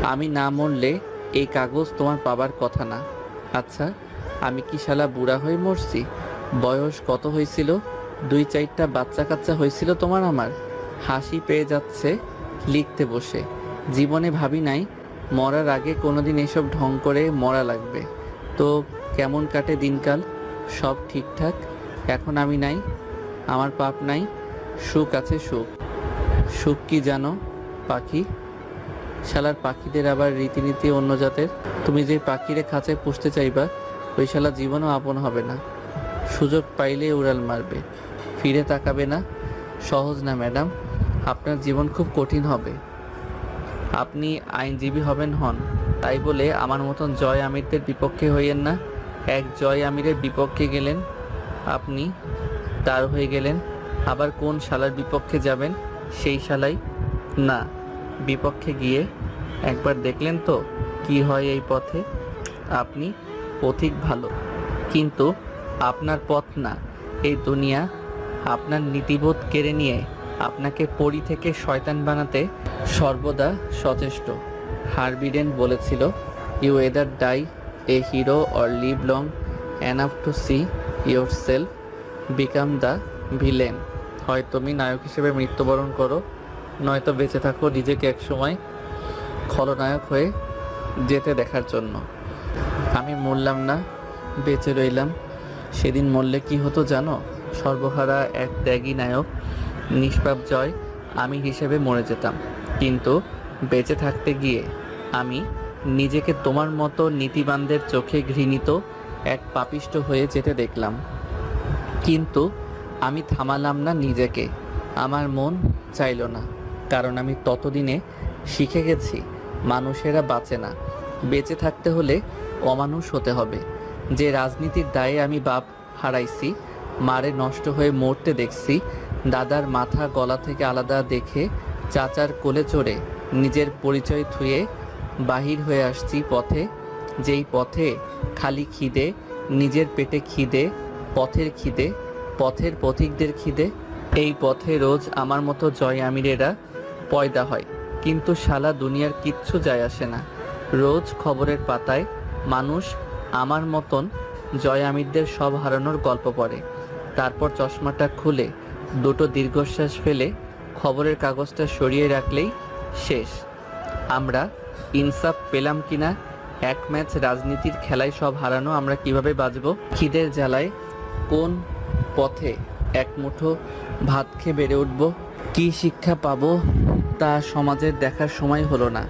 আমি না মরলে এই কাগজ তোমার পাবার কথা না। আচ্ছা, আমি কি শালা বুড়া হয়ে মরছি? বয়স কত হয়েছিল? 2-4টা বাচ্চা কাচ্চা হয়েছিল তোমার আমার। হাসি পেয়ে যাচ্ছে লিখতে বসে। জীবনে ভাবি নাই মরার আগে কোনোদিন এসব ঢং করে মরা লাগবে। তো কেমন কাটে দিনকাল? সব ঠিকঠাক। এখন আমি নাই, আমার পাপ নাই, সুখ আছে সুখ। সুখ কি জানো পাখি? শালার পাখিদের আবার রীতিনীতি অন্য জাতের। তুমি যে পাখিরে খাঁচায় পুষতে চাইবা, ওই শালা জীবনও আপন হবে না। সুযোগ পাইলে উড়াল মারবে, ফিরে তাকাবে না। সহজ না ম্যাডাম, আপনার জীবন খুব কঠিন হবে। আপনি আইনজীবী হবেন হন, তাই বলে আমার মতন জয় আমিরদের বিপক্ষে হইয়েন না। এক জয় আমিরের বিপক্ষে গেলেন আপনি, তার হয়ে গেলেন। আবার কোন শালার বিপক্ষে যাবেন? সেই শালাই না, বিপক্ষে গিয়ে একবার দেখলেন তো কি হয় এই পথে। আপনি পথিক ভালো, কিন্তু আপনার পথ না এই দুনিয়া। আপনার নীতিবোধ কেড়ে নিয়ে আপনাকে পরী থেকে শয়তান বানাতে সর্বদা সচেষ্ট। হারবিডেন বলেছিল, you either die a hero or live long enough to see yourself become the villain. হয় তুমি নায়ক হিসেবে মৃত্যুবরণ করো, নয়তো বেঁচে থাকো নিজেকে একসময় খলনায়ক হয়ে যেতে দেখার জন্য। আমি মরলাম না, বেঁচে রইলাম। সেদিন মরলে কি হতো জানো? সর্বহারা এক ত্যাগী নায়ক, নিষ্পাপ জয় আমি হিসেবে মরে যেতাম। কিন্তু বেঁচে থাকতে গিয়ে আমি নিজেকে তোমার মতো নীতিবানদের চোখে ঘৃণিত এক পাপিষ্ট হয়ে যেতে দেখলাম। কিন্তু আমি থামালাম না নিজেকে। আমার মন চাইল না, কারণ আমি ততদিনে শিখে গেছি মানুষেরা বাঁচে না। বেঁচে থাকতে হলে অমানুষ হতে হবে। যে রাজনীতির দায়ে আমি বাপ হারাইছি, মারে নষ্ট হয়ে মরতে দেখছি, দাদার মাথা গলা থেকে আলাদা দেখে চাচার কোলে চড়ে নিজের পরিচয় থুয়ে বাহির হয়ে আসছি পথে, যেই পথে খালি খিদে, নিজের পেটে খিদে, পথের খিদে, পথের পথিকদের খিদে। এই পথে রোজ আমার মতো জয় আমিরেরা পয়দা হয়, কিন্তু শালা দুনিয়ার কিচ্ছু যায় আসে না। রোজ খবরের পাতায় মানুষ আমার মতন জয় আমিরদের সব হারানোর গল্প পড়ে। তারপর চশমাটা খুলে দুটো দীর্ঘশ্বাস ফেলে খবরের কাগজটা সরিয়ে রাখলেই শেষ। আমরা ইনসাফ পেলাম কিনা? এক ম্যাচ রাজনীতির খেলায় সব হারানো আমরা কিভাবে বাঁচবো? খিদের জ্বালায় কোন পথে এক মুঠো ভাত খেয়ে বেড়ে উঠবো? কী শিক্ষা পাবো তা সমাজের দেখার সময় হলো না।